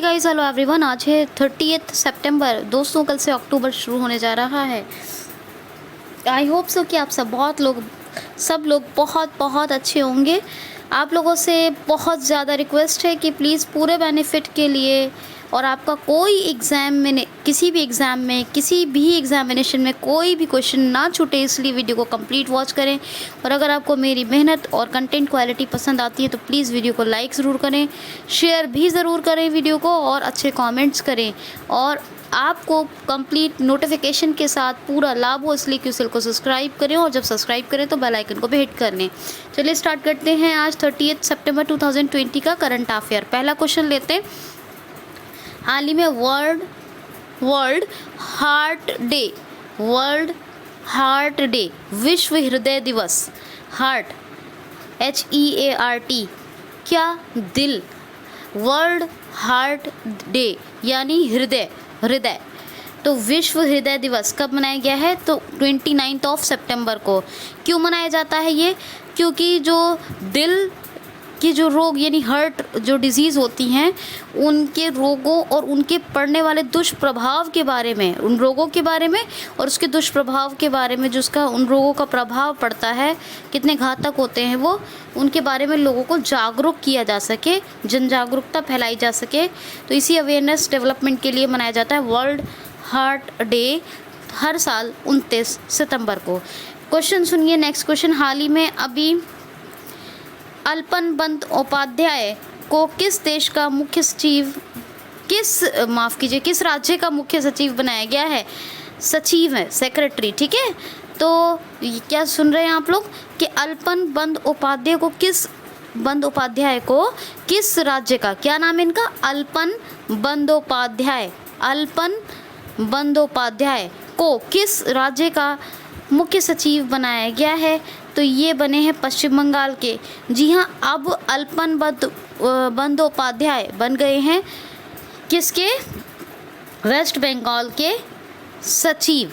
Hey guys, hello everyone. आज है 30 सितंबर। दोस्तों, कल से अक्टूबर शुरू होने जा रहा है। आई होप सो कि आप सब लोग बहुत बहुत अच्छे होंगे। आप लोगों से बहुत ज़्यादा रिक्वेस्ट है कि प्लीज़ पूरे बेनिफिट के लिए और आपका कोई एग्ज़ाम में किसी भी एग्ज़ामिनेशन में कोई भी क्वेश्चन ना छूटे, इसलिए वीडियो को कंप्लीट वॉच करें। और अगर आपको मेरी मेहनत और कंटेंट क्वालिटी पसंद आती है तो प्लीज़ वीडियो को लाइक ज़रूर करें, शेयर भी ज़रूर करें वीडियो को, और अच्छे कमेंट्स करें। और आपको कंप्लीट नोटिफिकेशन के साथ पूरा लाभ हो, इसलिए क्यूसेल को सब्सक्राइब करें, और जब सब्सक्राइब करें तो बेल आइकन को भी हिट कर लें। चलिए स्टार्ट करते हैं आज 30 सितंबर 2020 का करंट अफेयर। पहला क्वेश्चन लेते हैं। हाल ही में वर्ल्ड हार्ट डे, विश्व हृदय दिवस। हार्ट HEART, क्या? दिल। वर्ल्ड हार्ट डे यानी हृदय। तो विश्व हृदय दिवस कब मनाया गया है? तो 29 सितंबर को। क्यों मनाया जाता है ये? क्योंकि जो दिल की जो रोग यानी हार्ट जो डिजीज़ होती हैं, उनके रोगों और उनके पड़ने वाले दुष्प्रभाव के बारे में, उन रोगों के बारे में और उसके दुष्प्रभाव के बारे में, जो उसका उन रोगों का प्रभाव पड़ता है, कितने घातक होते हैं वो, उनके बारे में लोगों को जागरूक किया जा सके, जन जागरूकता फैलाई जा सके। तो इसी अवेयरनेस डेवलपमेंट के लिए मनाया जाता है वर्ल्ड हार्ट डे हर साल 29 सितंबर को। क्वेश्चन सुनिए, नेक्स्ट क्वेश्चन। हाल ही में अभी अल्पन बंदोपाध्याय को किस देश का मुख्य सचिव किस राज्य का मुख्य सचिव बनाया गया है? सचिव है, सेक्रेटरी, ठीक है। तो क्या सुन रहे हैं आप लोग कि अल्पन बंदोपाध्याय को किस राज्य का, क्या नाम है इनका? अल्पन बंदोपाध्याय को किस राज्य का मुख्य सचिव बनाया गया है? तो ये बने हैं पश्चिम बंगाल के। जी हाँ, अब अल्पन बंदोपाध्याय बन गए हैं किसके? वेस्ट बंगाल के सचिव,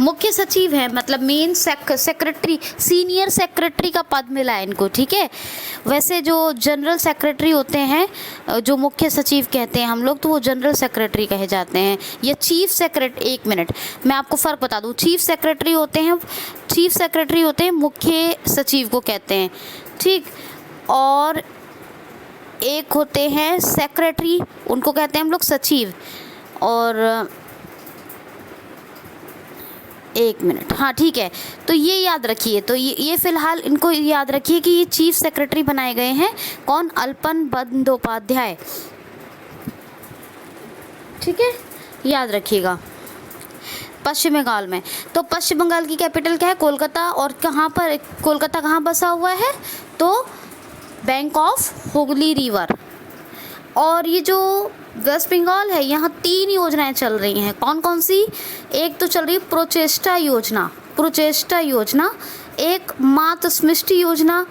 मुख्य सचिव है, मतलब मेन सेक्रेटरी, सीनियर सेक्रेटरी का पद मिला है इनको, ठीक है। वैसे जो जनरल सेक्रेटरी होते हैं, जो मुख्य सचिव कहते हैं हम लोग, तो वो जनरल सेक्रेटरी कहे जाते हैं, या चीफ सेक्रेटरी। एक मिनट, मैं आपको फ़र्क बता दूँ। चीफ सेक्रेटरी होते हैं, मुख्य सचिव को कहते हैं, ठीक। और एक होते हैं सेक्रेटरी, उनको कहते हैं हम लोग सचिव। और एक मिनट, हाँ ठीक है। तो ये याद रखिए, तो ये फ़िलहाल इनको याद रखिए कि ये चीफ सेक्रेटरी बनाए गए हैं। कौन? अल्पन बंदोपाध्याय, ठीक है, याद रखिएगा। पश्चिम बंगाल में। तो पश्चिम बंगाल की कैपिटल क्या है? कोलकाता। और कोलकाता कहाँ बसा हुआ है? तो बैंक ऑफ हुगली रिवर। और ये जो वेस्ट बंगाल है, यहाँ 3 योजनाएं चल रही हैं। कौन कौन सी? एक तो चल रही है प्रोचेष्टा योजना, एक मातृ योजना,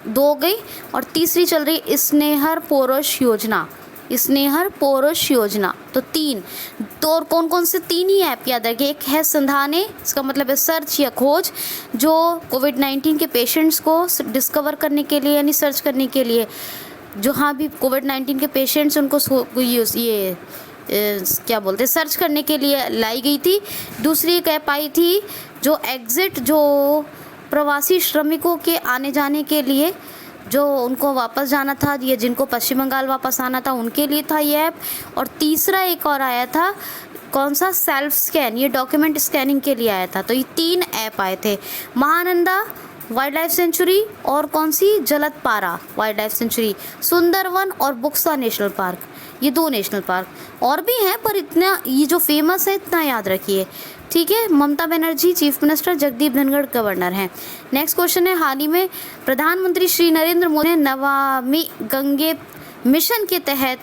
2 हो गई, और तीसरी चल रही स्नेहर पोरश योजना। तो 3। तो और कौन कौन से 3 ही ऐप याद रखिए। एक है संधाने, इसका मतलब है सर्च या खोज, जो कोविड-19 के पेशेंट्स को डिस्कवर करने के लिए यानी सर्च करने के लिए, जहाँ भी कोविड-19 के पेशेंट्स उनको सर्च करने के लिए लाई गई थी। दूसरी एक ऐप आई थी जो एग्ज़िट, जो प्रवासी श्रमिकों के आने जाने के लिए, जो उनको वापस जाना था या जिनको पश्चिम बंगाल वापस आना था, उनके लिए था ये ऐप। और तीसरा एक और आया था, कौन सा? सेल्फ स्कैन, ये डॉक्यूमेंट स्कैनिंग के लिए आया था। तो ये 3 ऐप आए थे। महानंदा वाइल्ड लाइफ सेंचुरी, और कौन सी? जलदपारा वाइल्ड लाइफ सेंचुरी, सुंदरवन और बुक्सा नेशनल पार्क, ये 2 नेशनल पार्क। और भी हैं, पर इतना ये जो फेमस है इतना याद रखिए, ठीक है। Mamata Banerjee chief minister, Jagdeep Dhankhar governor हैं। नेक्स्ट क्वेश्चन है। हाल ही में प्रधानमंत्री श्री नरेंद्र मोदी ने नमामि गंगे मिशन के तहत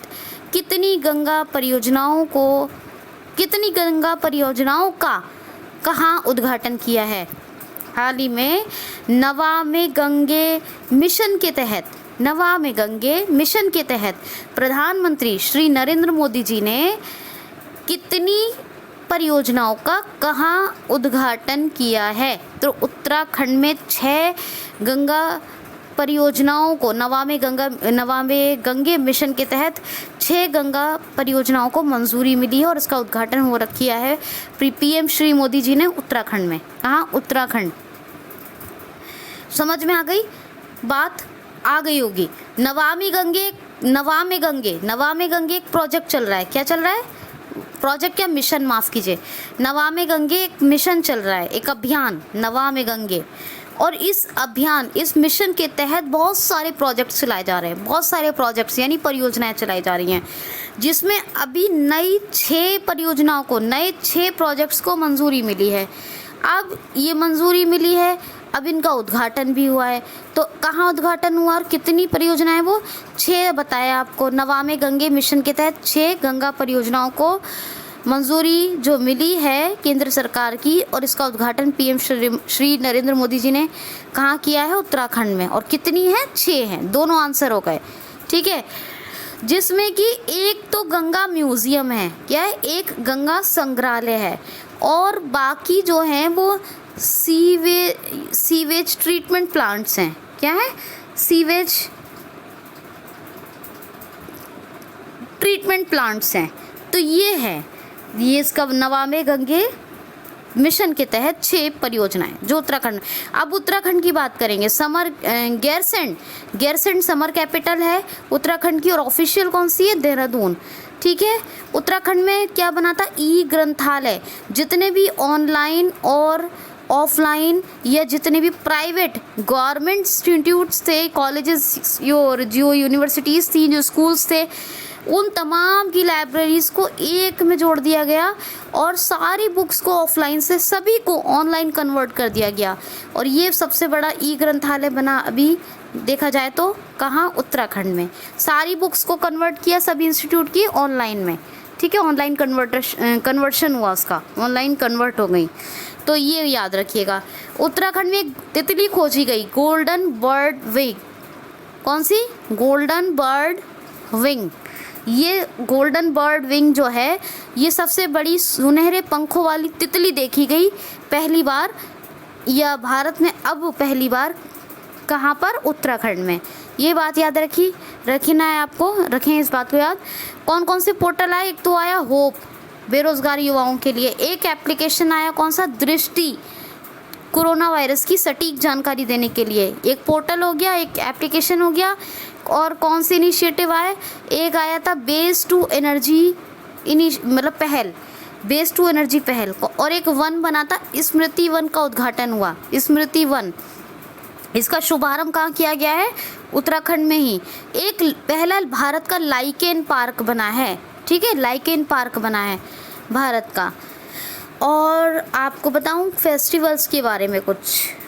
कितनी गंगा परियोजनाओं का कहाँ उद्घाटन किया है? हाल ही में नमामि गंगे मिशन के तहत प्रधानमंत्री श्री नरेंद्र मोदी जी ने कितनी परियोजनाओं का कहाँ उद्घाटन किया है? तो उत्तराखंड में 6 गंगा परियोजनाओं को नमामि गंगे मिशन के तहत 6 गंगा परियोजनाओं को मंजूरी मिली है और इसका उद्घाटन हो किया है पीएम श्री मोदी जी ने उत्तराखंड में। कहाँ? उत्तराखंड। समझ में आ गई बात? आ गई होगी। नमामि गंगे एक प्रोजेक्ट चल रहा है। क्या चल रहा है? प्रोजेक्ट क्या? मिशन, माफ़ कीजिए। नमामि गंगे एक मिशन चल रहा है, एक अभियान नमामि गंगे। और इस मिशन के तहत बहुत सारे प्रोजेक्ट्स चलाए जा रहे हैं, बहुत सारे प्रोजेक्ट्स यानी परियोजनाएं चलाई जा रही हैं, जिसमें अभी नई 6 परियोजनाओं को, नए 6 प्रोजेक्ट्स को मंजूरी मिली है। अब ये मंजूरी मिली है, अब इनका उद्घाटन भी हुआ है। तो कहाँ उद्घाटन हुआ और कितनी परियोजनाएं? वो 6 बताया आपको। नमामि गंगे मिशन के तहत 6 गंगा परियोजनाओं को मंजूरी जो मिली है केंद्र सरकार की, और इसका उद्घाटन पीएम श्री नरेंद्र मोदी जी ने कहाँ किया है? उत्तराखंड में। और कितनी है? 6 हैं। दोनों आंसर हो गए, ठीक है। जिसमें कि एक तो गंगा म्यूजियम है, क्या है? एक गंगा संग्रहालय है, और बाकी जो हैं वो सीवेज ट्रीटमेंट प्लांट्स हैं। क्या है? सीवेज ट्रीटमेंट प्लांट्स हैं। तो ये इसका नमामि गंगे मिशन के तहत 6 परियोजनाएं जो उत्तराखंड। अब उत्तराखंड की बात करेंगे। गैरसैंण समर कैपिटल है उत्तराखंड की, और ऑफिशियल कौन सी है? देहरादून, ठीक है। उत्तराखंड में क्या बना था? ई ग्रंथालय। जितने भी ऑनलाइन और ऑफलाइन या जितने भी प्राइवेट गवर्नमेंट इंस्टीट्यूट्स थे, कॉलेजेस और जो यूनिवर्सिटीज़ थी, जो स्कूल्स थे, उन तमाम की लाइब्रेरीज़ को एक में जोड़ दिया गया, और सारी बुक्स को ऑफलाइन से सभी को ऑनलाइन कन्वर्ट कर दिया गया। और ये सबसे बड़ा ई ग्रंथालय बना अभी देखा जाए तो कहाँ? उत्तराखंड में। सारी बुक्स को कन्वर्ट किया सभी इंस्टीट्यूट की ऑनलाइन में, ठीक है। ऑनलाइन कन्वर्शन हुआ, उसका ऑनलाइन कन्वर्ट हो गई। तो ये याद रखिएगा। उत्तराखंड में एक तितली खोजी गई, गोल्डन बर्ड विंग। कौन सी? Golden bird wing. ये गोल्डन बर्ड विंग जो है, ये सबसे बड़ी सुनहरे पंखों वाली तितली देखी गई पहली बार, या भारत में अब पहली बार। कहाँ पर? उत्तराखंड में। ये बात याद रखना है आपको, रखें इस बात को याद। कौन कौन से पोर्टल आए? एक तो आया होप, बेरोजगार युवाओं के लिए। एक एप्लीकेशन आया, कौन सा? दृष्टि, कोरोना वायरस की सटीक जानकारी देने के लिए। एक पोर्टल हो गया, एक एप्लीकेशन हो गया। और कौन से इनिशिएटिव आए? एक आया था बेस टू एनर्जी, मतलब पहल, बेस टू एनर्जी पहल। और एक वन बना था, स्मृति वन का उद्घाटन हुआ, स्मृति वन। इसका शुभारंभ कहाँ किया गया है? उत्तराखंड में ही। एक पहला भारत का लाइकेन पार्क बना है, ठीक है, लाइकेन पार्क बना है भारत का। और आपको बताऊं फेस्टिवल्स के बारे में, कुछ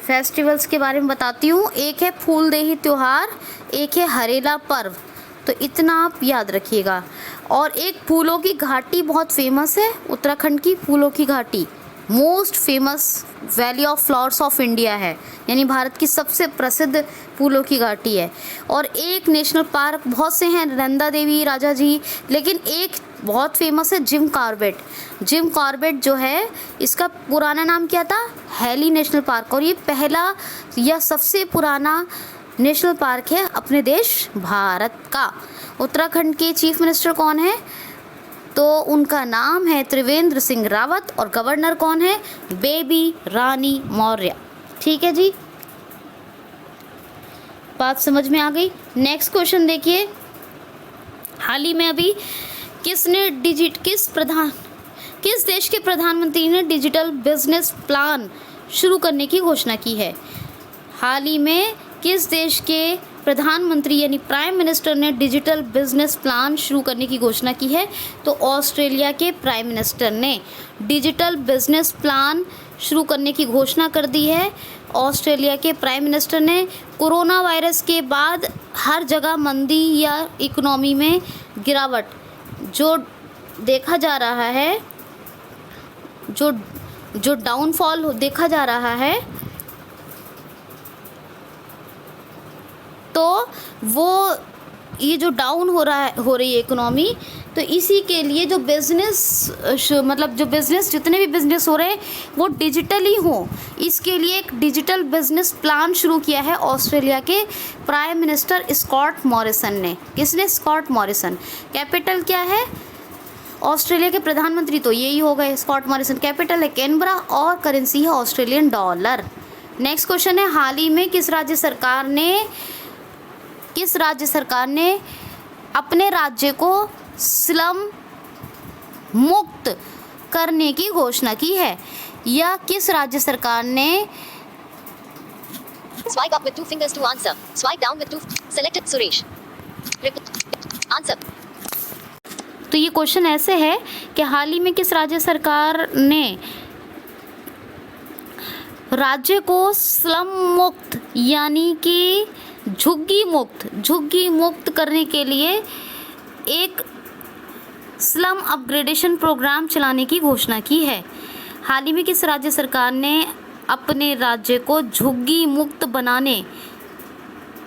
फेस्टिवल्स के बारे में बताती हूँ। एक है फूलदेही त्योहार, एक है हरेला पर्व, तो इतना आप याद रखिएगा। और एक फूलों की घाटी बहुत फेमस है, उत्तराखंड की फूलों की घाटी most famous valley of flowers of India है, यानी भारत की सबसे प्रसिद्ध फूलों की घाटी है। और एक नेशनल पार्क, बहुत से हैं, नंदा देवी, राजा जी, लेकिन एक बहुत फेमस है जिम कॉर्बेट। जिम कॉर्बेट जो है, इसका पुराना नाम क्या था? Hailey national park. और ये पहला या सबसे पुराना नेशनल पार्क है अपने देश भारत का। उत्तराखंड के चीफ मिनिस्टर कौन है? तो उनका नाम है त्रिवेंद्र सिंह रावत, और गवर्नर कौन है? बेबी रानी मौर्य। ठीक है जी, बात समझ में आ गई। नेक्स्ट क्वेश्चन देखिए, हाल ही में अभी किस देश के प्रधानमंत्री ने डिजिटल बिजनेस प्लान शुरू करने की घोषणा की है? हाल ही में किस देश के प्रधानमंत्री यानी प्राइम मिनिस्टर ने डिजिटल बिजनेस प्लान शुरू करने की घोषणा की है? तो ऑस्ट्रेलिया के प्राइम मिनिस्टर ने डिजिटल बिजनेस प्लान शुरू करने की घोषणा कर दी है। ऑस्ट्रेलिया के प्राइम मिनिस्टर ने कोरोना वायरस के बाद हर जगह मंदी या इकोनॉमी में गिरावट जो देखा जा रहा है, जो डाउनफॉल देखा जा रहा है, तो वो ये जो डाउन हो रही है इकोनॉमी, तो इसी के लिए जो बिज़नेस जितने भी बिज़नेस हो रहे हैं वो डिजिटली हो, इसके लिए एक डिजिटल बिज़नेस प्लान शुरू किया है ऑस्ट्रेलिया के प्राइम मिनिस्टर स्कॉट मॉरिसन ने। किसने? Scott Morrison. कैपिटल क्या है? ऑस्ट्रेलिया के प्रधानमंत्री तो यही हो गए, स्कॉट मॉरिसन। कैपिटल है कैनबरा और करेंसी है ऑस्ट्रेलियन डॉलर। नेक्स्ट क्वेश्चन है, हाल ही में किस राज्य सरकार ने अपने राज्य को स्लम मुक्त करने की घोषणा की है? या किस राज्य सरकार ने Swipe up with 2 fingers to answer. Swipe down with 2. Selected Suresh. Answer. तो ये क्वेश्चन ऐसे है कि हाल ही में किस राज्य सरकार ने राज्य को स्लम मुक्त यानी कि झुग्गी मुक्त करने के लिए एक स्लम अपग्रेडेशन प्रोग्राम चलाने की घोषणा की है? हाल ही में किस राज्य सरकार ने अपने राज्य को झुग्गी मुक्त बनाने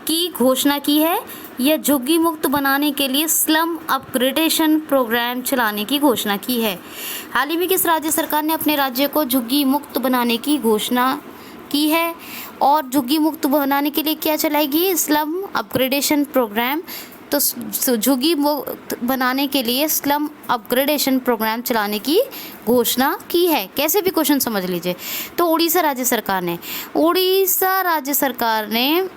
की घोषणा की है? या झुग्गी मुक्त बनाने के लिए स्लम अपग्रेडेशन प्रोग्राम चलाने की घोषणा की है? हाल ही में किस राज्य सरकार ने अपने राज्य को झुग्गी मुक्त बनाने की घोषणा की है? और झुग्गी मुक्त बनाने के लिए क्या चलाएगी? Slum upgradation programme. तो झुग्गी मुक्त बनाने के लिए स्लम अपग्रेडेशन प्रोग्राम चलाने की घोषणा की है। कैसे भी क्वेश्चन समझ लीजिए। तो उड़ीसा राज्य सरकार ने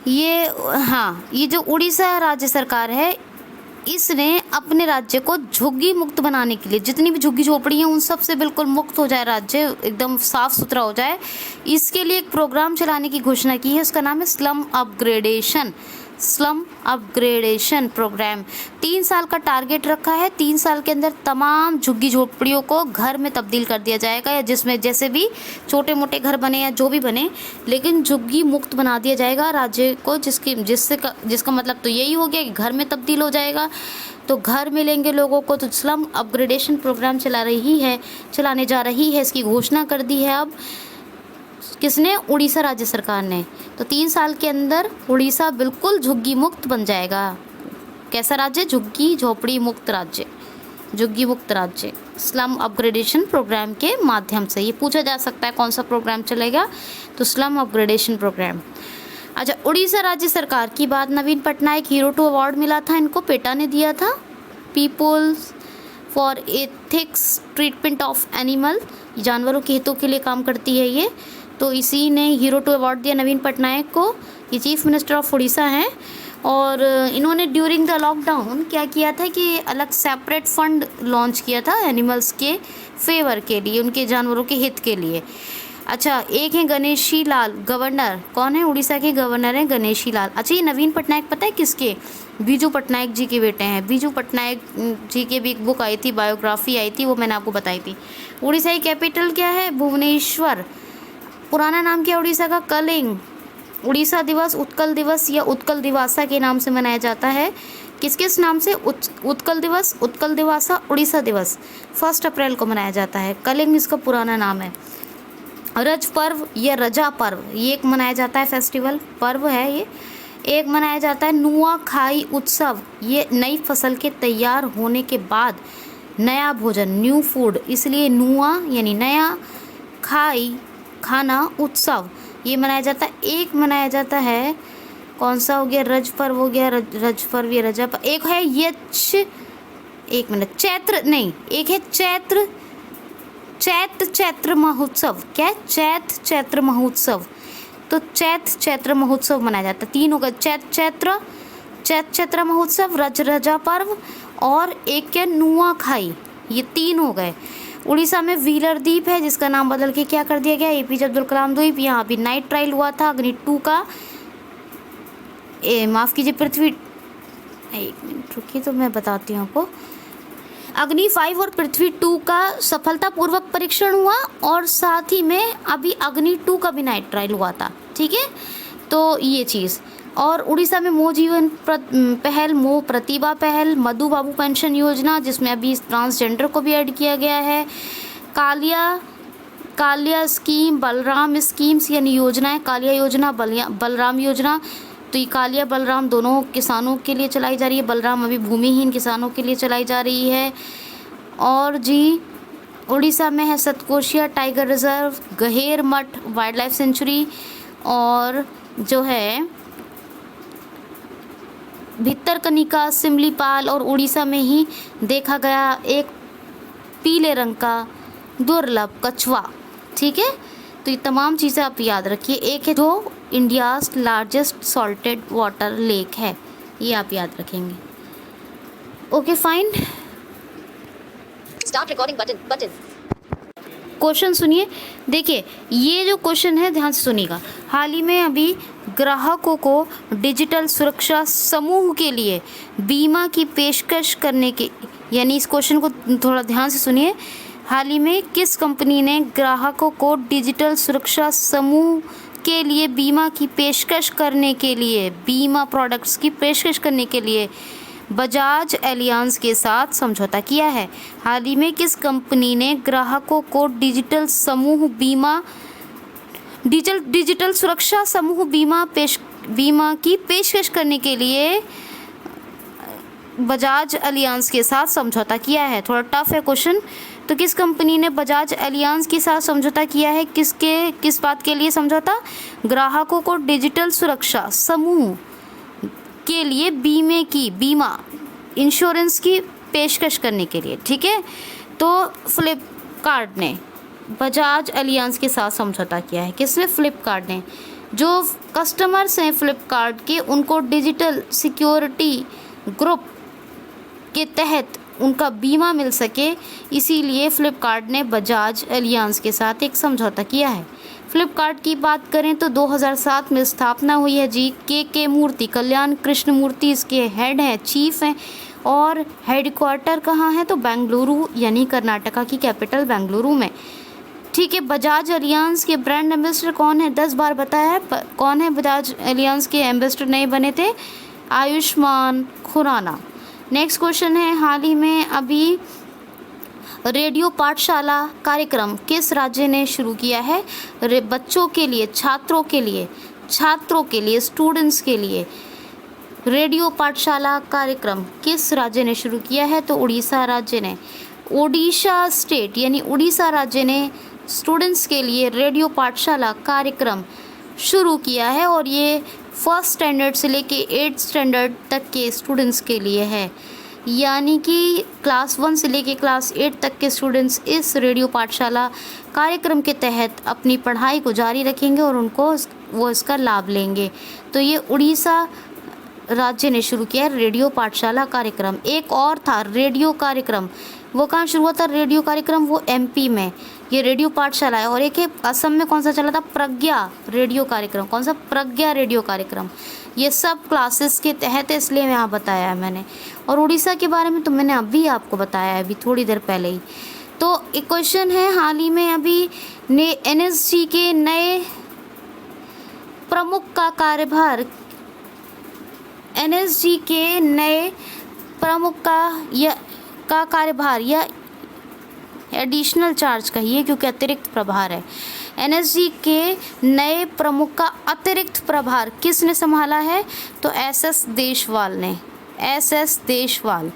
ये जो उड़ीसा राज्य सरकार है, इसने अपने राज्य को झुग्गी मुक्त बनाने के लिए, जितनी भी झुग्गी झोपड़ी हैं उन सब से बिल्कुल मुक्त हो जाए, राज्य एकदम साफ सुथरा हो जाए, इसके लिए एक प्रोग्राम चलाने की घोषणा की है। उसका नाम है स्लम अपग्रेडेशन प्रोग्राम। 3 साल का टारगेट रखा है। 3 साल के अंदर तमाम झुग्गी झोपड़ियों को घर में तब्दील कर दिया जाएगा, या जिसमें जैसे भी छोटे मोटे घर बने या जो भी बने, लेकिन झुग्गी मुक्त बना दिया जाएगा राज्य को, जिसका मतलब तो यही हो गया कि घर में तब्दील हो जाएगा, तो घर मिलेंगे लोगों को। तो स्लम अपग्रेडेशन प्रोग्राम चलाने जा रही है, इसकी घोषणा कर दी है अब किसने? उड़ीसा राज्य सरकार ने। तो 3 साल के अंदर उड़ीसा बिल्कुल झुग्गी मुक्त बन जाएगा। कैसा राज्य? झुग्गी झोपड़ी मुक्त राज्य, स्लम अपग्रेडेशन प्रोग्राम के माध्यम से। ये पूछा जा सकता है कौन सा प्रोग्राम चलेगा, तो स्लम अपग्रेडेशन प्रोग्राम। अच्छा, उड़ीसा राज्य सरकार की बात, नवीन पटनायक हीरो 2 अवार्ड मिला था इनको, पेटा ने दिया था। Peoples for ethics treatment of animal, जानवरों के हितों के लिए काम करती है ये, तो इसी ने हीरो 2 अवार्ड दिया नवीन पटनायक को। ये चीफ मिनिस्टर ऑफ उड़ीसा हैं, और इन्होंने ड्यूरिंग द लॉकडाउन क्या किया था कि अलग सेपरेट फंड लॉन्च किया था एनिमल्स के फेवर के लिए, उनके जानवरों के हित के लिए। अच्छा, एक है गणेशी लाल, गवर्नर कौन है? उड़ीसा के गवर्नर हैं गणेशी लाल। अच्छा, ये नवीन पटनायक पता है किसके? बीजू पटनायक जी के बेटे हैं। बीजू पटनायक जी की भी एक बुक आई थी, बायोग्राफी आई थी, वो मैंने आपको बताई थी। उड़ीसा की कैपिटल क्या है? भुवनेश्वर। पुराना नाम क्या है उड़ीसा का? कलिंग। उड़ीसा दिवस उत्कल दिवस या उत्कल दिवासा के नाम से मनाया जाता है। किस नाम से? उत्कल दिवस, उत्कल दिवासा, उड़ीसा दिवस 1 अप्रैल को मनाया जाता है। कलिंग इसका पुराना नाम है। रज पर्व या रजा पर्व, ये एक मनाया जाता है फेस्टिवल, पर्व है ये। एक मनाया जाता है नुआ खाई उत्सव, ये नई फसल के तैयार होने के बाद नया भोजन, न्यू फूड, इसलिए नुआ यानी नया, खाई खाना, उत्सव ये मनाया जाता है। एक मनाया जाता है कौन सा हो गया? रज पर्व हो गया, रज पर्व या रजा पर्व। एक है एक है चैत्र महोत्सव। क्या? चैत्र महोत्सव। तो चैत्र महोत्सव मनाया जाता है। 3 होगा, चैत्र महोत्सव, रजा पर्व, और एक क्या? नुआ खाई। ये 3 हो गए। उड़ीसा में व्हीलर द्वीप है, जिसका नाम बदल के क्या कर दिया गया? एपीजे अब्दुल कलाम द्वीप। यहाँ भी नाइट ट्रायल हुआ था अग्नि 2 का। माफ़ कीजिए, पृथ्वी, एक मिनट रुकिए तो मैं बताती हूँ आपको। अग्नि 5 और पृथ्वी 2 का सफलतापूर्वक परीक्षण हुआ, और साथ ही में अभी अग्नि 2 का भी नाइट ट्रायल हुआ था। ठीक है, तो ये चीज़। और उड़ीसा में मो जीवन पहल, मो प्रतिभा पहल, मधु बाबू पेंशन योजना, जिसमें अभी ट्रांसजेंडर को भी ऐड किया गया है। काल्या स्कीम, बलराम स्कीम्स यानी योजनाएं, कालिया योजना, बलराम योजना। तो ये कालिया बलराम दोनों किसानों के लिए चलाई जा रही है, बलराम अभी भूमिहीन किसानों के लिए चलाई जा रही है। और जी उड़ीसा में है सतकोशिया टाइगर रिजर्व, गहेर मठ वाइल्ड लाइफ सेंचुरी, और जो है भितरकनिका, सिमलीपाल और उड़ीसा में ही देखा गया एक पीले रंग का दुर्लभ कछुआ। ठीक है, तो ये तमाम चीज़ें आप याद रखिए। एक है जो India's largest salted water lake है, ये आप याद रखेंगे। Okay fine, Start recording button. Question सुनिए। देखिए ये जो क्वेश्चन है ध्यान से सुनिएगा। हाल ही में अभी ग्राहकों को डिजिटल सुरक्षा समूह के लिए बीमा की पेशकश करने के, यानी इस क्वेश्चन को थोड़ा ध्यान से सुनिए। हाल ही में किस कंपनी ने ग्राहकों को डिजिटल सुरक्षा समूह के लिए बीमा की पेशकश करने के लिए, बीमा प्रोडक्ट्स की पेशकश करने के लिए बजाज एलियांज के साथ समझौता किया है? हाल ही में किस कंपनी ने ग्राहकों को डिजिटल सुरक्षा समूह बीमा की पेशकश करने के लिए बजाज एलियांज के साथ समझौता किया है? थोड़ा टफ है क्वेश्चन। तो किस कंपनी ने बजाज एलियांज के साथ समझौता किया है? किस बात के लिए समझौता? ग्राहकों को डिजिटल सुरक्षा समूह के लिए बीमा इंश्योरेंस की पेशकश करने के लिए। ठीक है, तो फ्लिपकार्ट ने बजाज एलियांज के साथ समझौता किया है। किसने? फ्लिपकार्ट ने। जो कस्टमर्स हैं फ्लिपकार्ट के, उनको डिजिटल सिक्योरिटी ग्रुप के तहत उनका बीमा मिल सके, इसीलिए फ्लिपकार्ट ने बजाज एलियांज के साथ एक समझौता किया है। फ्लिपकार्ट की बात करें तो 2007 में स्थापना हुई है जी। के मूर्ति, कल्याण कृष्ण मूर्ति इसके हेड हैं, चीफ हैं। और हेडक्वार्टर कहाँ है? तो बेंगलुरु, यानी कर्नाटका की कैपिटल बेंगलुरु में। ठीक है, बजाज एलियांज के ब्रांड एम्बेसडर कौन है? 10 बार बताया है। कौन है बजाज एलियांज के एम्बेसडर नए बने थे? आयुष्मान खुराना। नेक्स्ट क्वेश्चन है, हाल ही में अभी रेडियो पाठशाला कार्यक्रम किस राज्य ने शुरू किया है? बच्चों के लिए, छात्रों के लिए, स्टूडेंट्स के लिए रेडियो पाठशाला कार्यक्रम किस राज्य ने शुरू किया है? तो उड़ीसा राज्य ने। ओडिशा स्टेट यानी उड़ीसा राज्य ने स्टूडेंट्स के लिए रेडियो पाठशाला कार्यक्रम शुरू किया है, और ये फर्स्ट स्टैंडर्ड से लेके 8th स्टैंडर्ड तक के स्टूडेंट्स के लिए है। यानी कि क्लास 1 से लेके क्लास 8 तक के स्टूडेंट्स इस रेडियो पाठशाला कार्यक्रम के तहत अपनी पढ़ाई को जारी रखेंगे और वो इसका लाभ लेंगे। तो ये उड़ीसा राज्य ने शुरू किया रेडियो पाठशाला कार्यक्रम। एक और था रेडियो कार्यक्रम, वो कहाँ शुरू हुआ था रेडियो कार्यक्रम? वो MP में ये रेडियो पाठशाला है। और एक है असम में, कौन सा चला था? प्रज्ञा रेडियो कार्यक्रम। कौन सा? प्रज्ञा रेडियो कार्यक्रम। ये सब क्लासेस के तहत है, इसलिए यहाँ बताया है मैंने। और उड़ीसा के बारे में तो मैंने अभी आपको बताया है, अभी थोड़ी देर पहले ही। तो एक क्वेश्चन है, हाल ही में अभी NSG के नए प्रमुख का कार्यभार, NSG के नए प्रमुख का कार्यभार या एडिशनल चार्ज कहिए, क्योंकि अतिरिक्त प्रभार है। NSG के नए प्रमुख का अतिरिक्त प्रभार किसने संभाला है? तो SS देशवाल ने। SS Deshwal.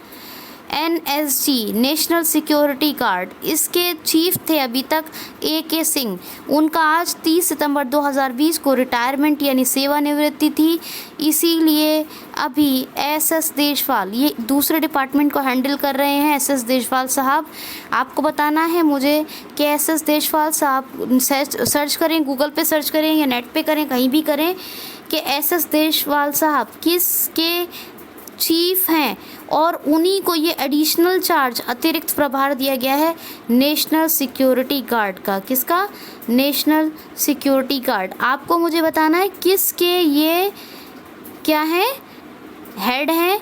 NSG national security guard, इसके चीफ थे अभी तक AK सिंह। उनका आज 30 सितंबर 2020 को रिटायरमेंट यानी सेवानिवृत्ति थी, इसीलिए अभी SS देशवाल ये दूसरे डिपार्टमेंट को हैंडल कर रहे हैं। SS देशवाल साहब, आपको बताना है मुझे कि SS देशवाल साहब सर्च करें, गूगल पे सर्च करें या नेट पे करें, कहीं भी करें कि SS देशवाल साहब किसके चीफ हैं, और उन्हीं को ये एडिशनल चार्ज अतिरिक्त प्रभार दिया गया है नेशनल सिक्योरिटी गार्ड का। किसका? National security guard. आपको मुझे बताना है किसके ये क्या है, हेड हैं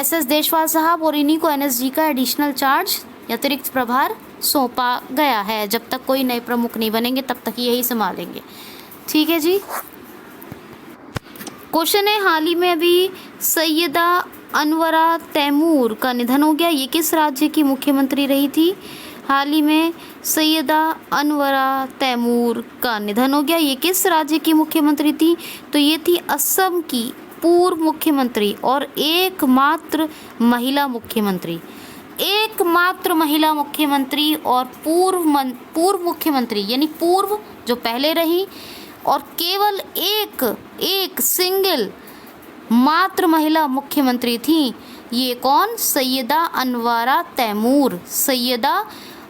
SS देशवाल साहब, और इन्हीं को NSG का एडिशनल चार्ज अतिरिक्त प्रभार सौंपा गया है। जब तक कोई नए प्रमुख नहीं बनेंगे तब तक यही संभालेंगे। ठीक है जी। क्वेश्चन है, हाल ही में अभी सैयदा अनवरा तैमूर का निधन हो गया। ये किस राज्य की मुख्यमंत्री रही थी? हाल ही में सैयदा अनवरा तैमूर का निधन हो गया। ये किस राज्य की मुख्यमंत्री थी? तो ये थी असम की पूर्व मुख्यमंत्री और एकमात्र महिला मुख्यमंत्री। एकमात्र महिला मुख्यमंत्री और पूर्व मुख्यमंत्री, यानी पूर्व जो पहले रही, और केवल एक सिंगल मात्र महिला मुख्यमंत्री थी। ये कौन? सैयदा अनवरा तैमूर। सैयदा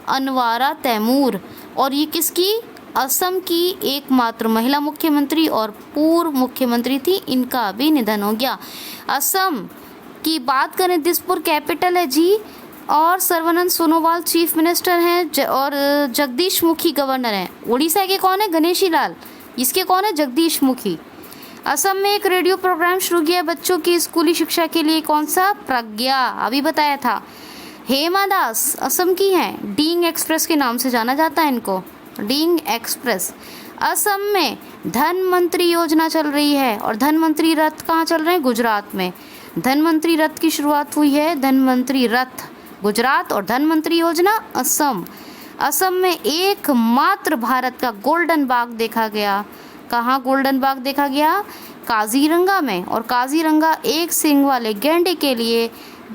अनवरा तैमूर। और ये किसकी? असम की एकमात्र महिला मुख्यमंत्री और पूर्व मुख्यमंत्री थी। इनका भी निधन हो गया। असम की बात करें, दिसपुर कैपिटल है जी, और सर्बानंद सोनोवाल चीफ मिनिस्टर हैं और जगदीश मुखी गवर्नर हैं। उड़ीसा के कौन है? गणेशी लाल। इसके कौन है? जगदीश मुखी। असम में एक रेडियो प्रोग्राम शुरू किया बच्चों की स्कूली शिक्षा के लिए, कौन सा? प्रज्ञा, अभी बताया था। हेमा दास असम की हैं, डींग एक्सप्रेस के नाम से जाना जाता है इनको, डींग एक्सप्रेस। असम में धनमंत्री योजना चल रही है और धनमंत्री रथ कहाँ चल रहे हैं? गुजरात में। धनमंत्री रथ की शुरुआत हुई है, धनमंत्री रथ गुजरात और धनमंत्री योजना असम। असम में एकमात्र भारत का गोल्डन बाग देखा गया। कहाँ गोल्डन बाग देखा गया? काजीरंगा में। और काजीरंगा एक सींग वाले गैंडे के लिए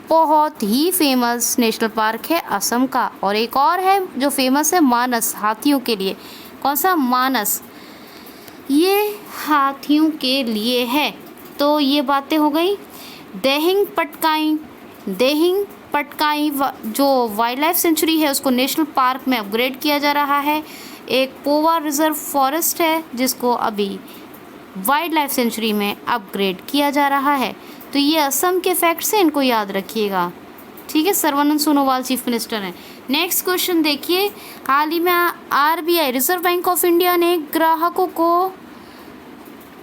बहुत ही फेमस नेशनल पार्क है असम का। और एक और है जो फेमस है, मानस, हाथियों के लिए। कौन सा? मानस, ये हाथियों के लिए है। तो ये बातें हो गई। देहिंग पटकाई जो वाइल्ड लाइफ सेंचुरी है उसको नेशनल पार्क में अपग्रेड किया जा रहा है। एक पोवा रिजर्व फॉरेस्ट है जिसको अभी वाइल्ड लाइफ सेंचुरी में अपग्रेड किया जा रहा है। तो ये असम के फैक्ट्स हैं, इनको याद रखिएगा, ठीक है। सर्बानंद सोनोवाल चीफ मिनिस्टर हैं। नेक्स्ट क्वेश्चन देखिए, हाल ही में RBI reserve bank of India ने ग्राहकों को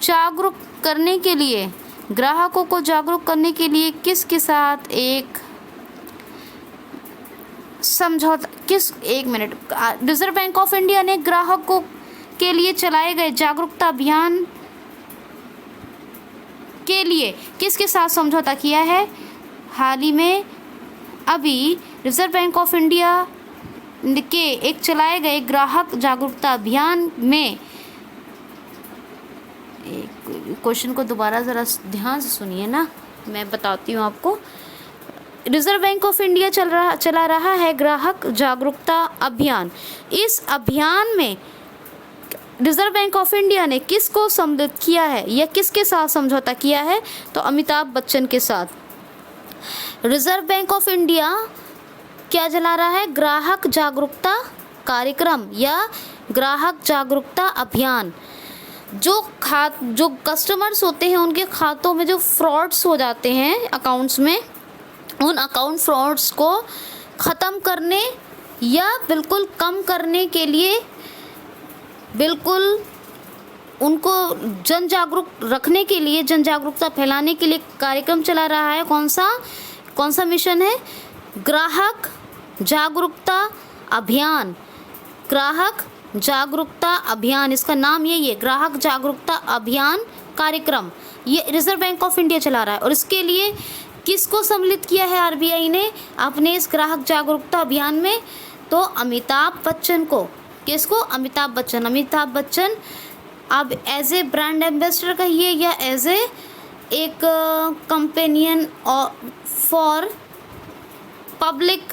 जागरूक करने के लिए किसके साथ एक समझौता, रिजर्व बैंक ऑफ इंडिया ने ग्राहकों के लिए चलाए गए जागरूकता अभियान के लिए किसके साथ समझौता किया है? हाल ही में अभी रिजर्व बैंक ऑफ इंडिया के एक चलाए गए ग्राहक जागरूकता अभियान में, क्वेश्चन को दोबारा ज़रा ध्यान से सुनिए ना, मैं बताती हूँ आपको। रिजर्व बैंक ऑफ इंडिया चला रहा है ग्राहक जागरूकता अभियान। इस अभियान में रिजर्व बैंक ऑफ इंडिया ने किसको सम्मिलित किया है या किसके साथ समझौता किया है? तो अमिताभ बच्चन के साथ। रिजर्व बैंक ऑफ इंडिया क्या चला रहा है? ग्राहक जागरूकता कार्यक्रम या ग्राहक जागरूकता अभियान। जो कस्टमर्स होते हैं उनके खातों में जो फ्रॉड्स हो जाते हैं अकाउंट्स में, उन अकाउंट फ्रॉड्स को ख़त्म करने या बिल्कुल कम करने के लिए, बिल्कुल उनको जन जागरूक रखने के लिए, जन जागरूकता फैलाने के लिए कार्यक्रम चला रहा है। कौन सा मिशन है? ग्राहक जागरूकता अभियान। ग्राहक जागरूकता अभियान, इसका नाम यही है, ग्राहक जागरूकता अभियान कार्यक्रम। ये रिजर्व बैंक ऑफ इंडिया चला रहा है और इसके लिए किसको सम्मिलित किया है आरबीआई ने अपने इस ग्राहक जागरूकता अभियान में? तो अमिताभ बच्चन को। किसको? अमिताभ बच्चन अब एज ए ब्रांड एम्बेसडर कहिए या एज ए एक कंपेनियन फॉर पब्लिक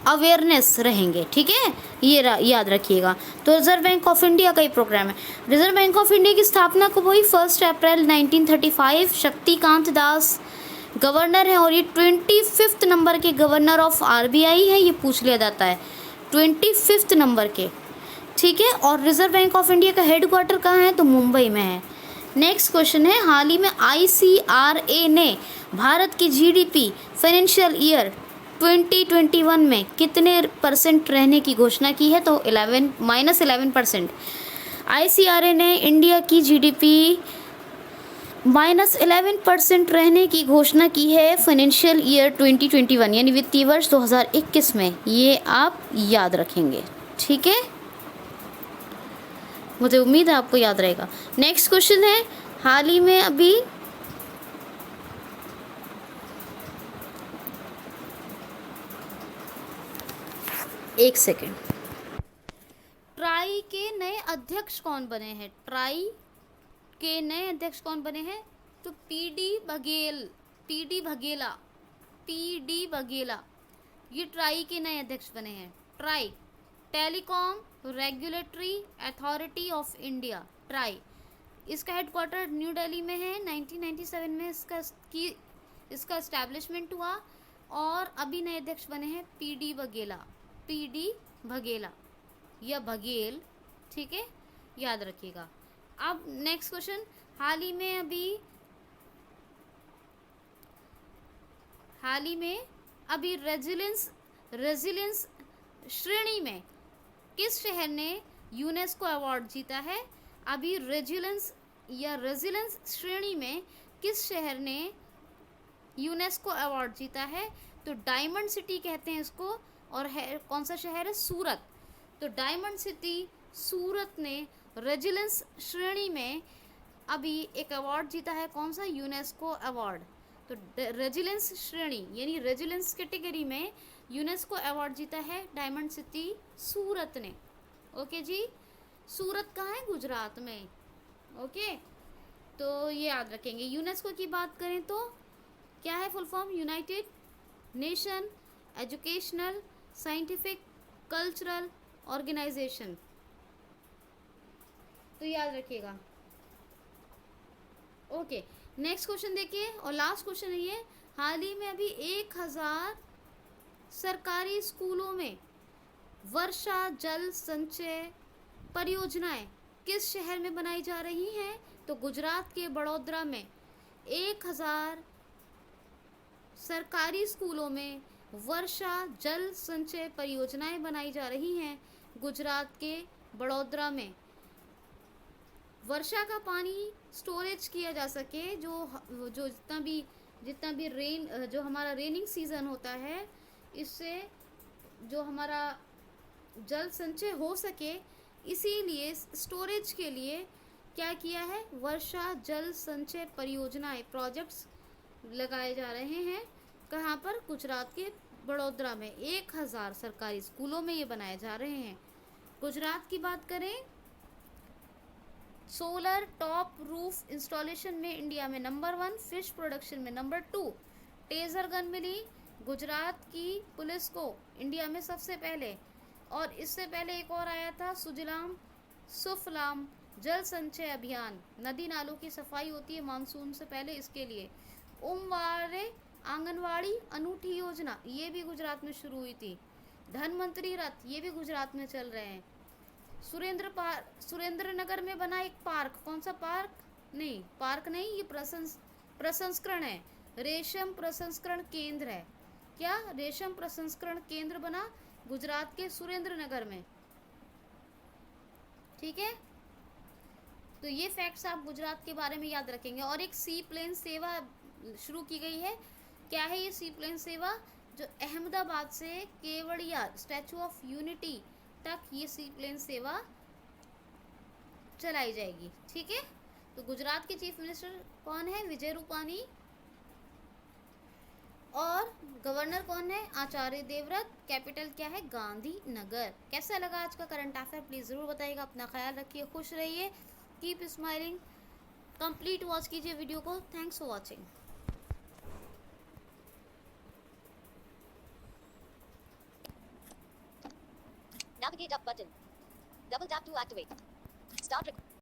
अवेयरनेस रहेंगे, ठीक है, ये याद रखिएगा। तो रिजर्व बैंक ऑफ इंडिया का ही प्रोग्राम है। रिजर्व बैंक ऑफ इंडिया की स्थापना कब हुई? 1 अप्रैल 1935। शक्तिकांत दास गवर्नर है और ये 25 नंबर के गवर्नर ऑफ आरबीआई है, ये पूछ लिया जाता है 25 नंबर के, ठीक है। और रिजर्व बैंक ऑफ इंडिया का हेडक्वार्टर कहाँ है? तो मुंबई में है। नेक्स्ट क्वेश्चन है, हाल ही में आईसीआरए ने भारत की जीडीपी फाइनेंशियल ईयर 2021 में कितने % रहने की घोषणा की है? तो -11%। आईसीआरए ने इंडिया की जीडीपी -11% रहने की घोषणा की है फाइनेंशियल ईयर 2021 यानी वित्तीय वर्ष 2021 में। ये आप याद रखेंगे, ठीक है, मुझे उम्मीद है आपको याद रहेगा। नेक्स्ट क्वेश्चन है, हाल ही में अभी एक सेकेंड। ट्राई के नए अध्यक्ष कौन बने हैं? ट्राई के नए अध्यक्ष कौन बने हैं? तो पीडी बघेला ये ट्राई के नए अध्यक्ष बने हैं। Try telecom regulatory authority of India, try. इसका हेडक्वार्टर न्यू दिल्ली में है। 1997 में इसका एस्टैब्लिशमेंट हुआ और अभी नए अध्यक्ष बने हैं पीडी बघेला या बघेल, ठीक है, याद रखिएगा। अब नेक्स्ट क्वेश्चन, हाल ही में अभी रेजिलियंस श्रेणी में किस शहर ने यूनेस्को अवार्ड जीता है? अभी रेजिलियंस श्रेणी में किस शहर ने यूनेस्को अवार्ड जीता है? तो डायमंड सिटी कहते हैं इसको, और कौन सा शहर है? सूरत। तो डायमंड सिटी सूरत ने रेजिलियंस श्रेणी में अभी एक अवार्ड जीता है। कौन सा? UNESCO award. तो रेजिलियंस श्रेणी यानी रेजिलियंस कैटेगरी में यूनेस्को अवार्ड जीता है डायमंड सिटी सूरत ने। ओके जी, सूरत कहाँ है? गुजरात में। ओके, तो ये याद रखेंगे। यूनेस्को की बात करें तो क्या है full form? United nation educational scientific cultural organisation, तो याद रखिएगा। ओके, नेक्स्ट क्वेश्चन देखिए और लास्ट क्वेश्चन है ये। हाल ही में अभी 1000 सरकारी स्कूलों में वर्षा जल संचय परियोजनाएं किस शहर में बनाई जा रही हैं? तो गुजरात के बड़ौदा में 1000 सरकारी स्कूलों में वर्षा जल संचय परियोजनाएं बनाई जा रही हैं गुजरात के बड़ौदा में। वर्षा का पानी स्टोरेज किया जा सके, जो जितना भी रेन, जो हमारा रेनिंग सीजन होता है, इससे जो हमारा जल संचय हो सके, इसीलिए स्टोरेज के लिए क्या किया है? वर्षा जल संचय परियोजनाएं, प्रोजेक्ट्स लगाए जा रहे हैं। कहाँ पर? गुजरात के बड़ौदा में 1000 सरकारी स्कूलों में ये बनाए जा रहे हैं। गुजरात की बात करें, सोलर टॉप रूफ इंस्टॉलेशन में इंडिया में नंबर 1, फिश प्रोडक्शन में नंबर 2 टेजर गन मिली गुजरात की पुलिस को इंडिया में सबसे पहले। और इससे पहले एक और आया था सुजलाम सुफलाम जल संचय अभियान, नदी नालों की सफाई होती है मानसून से पहले, इसके लिए। उमवारे आंगनवाड़ी अनूठी योजना, ये भी गुजरात में शुरू हुई थी। धनवंतरी रथ, ये भी गुजरात में चल रहे हैं। सुरेंद्र नगर में बना एक पार्क, कौन सा पार्क? नहीं, पार्क नहीं, ये प्रसंस्करण है, रेशम प्रसंस्करण केंद्र है। क्या? रेशम प्रसंस्करण केंद्र बना गुजरात के सुरेंद्र नगर में, ठीक है। तो ये फैक्ट्स आप गुजरात के बारे में याद रखेंगे। और एक सी प्लेन सेवा शुरू की गई है। क्या है ये सी प्लेन सेवा? जो अहमदाबाद से केवड़िया स्टैचू ऑफ यूनिटी तक ये सी प्लेन सेवा चलाई जाएगी, ठीक है। तो गुजरात के चीफ मिनिस्टर कौन है? विजय रूपानी। और गवर्नर कौन है? आचार्य देवव्रत। कैपिटल क्या है? गांधीनगर। कैसा लगा आज का करंट अफेयर? प्लीज़ ज़रूर बताइएगा। अपना ख्याल रखिए, खुश रहिए, कीप स्माइलिंग। कंप्लीट वॉच कीजिए वीडियो को। Thanks for watching. Navigate up button. Double tap to activate. Start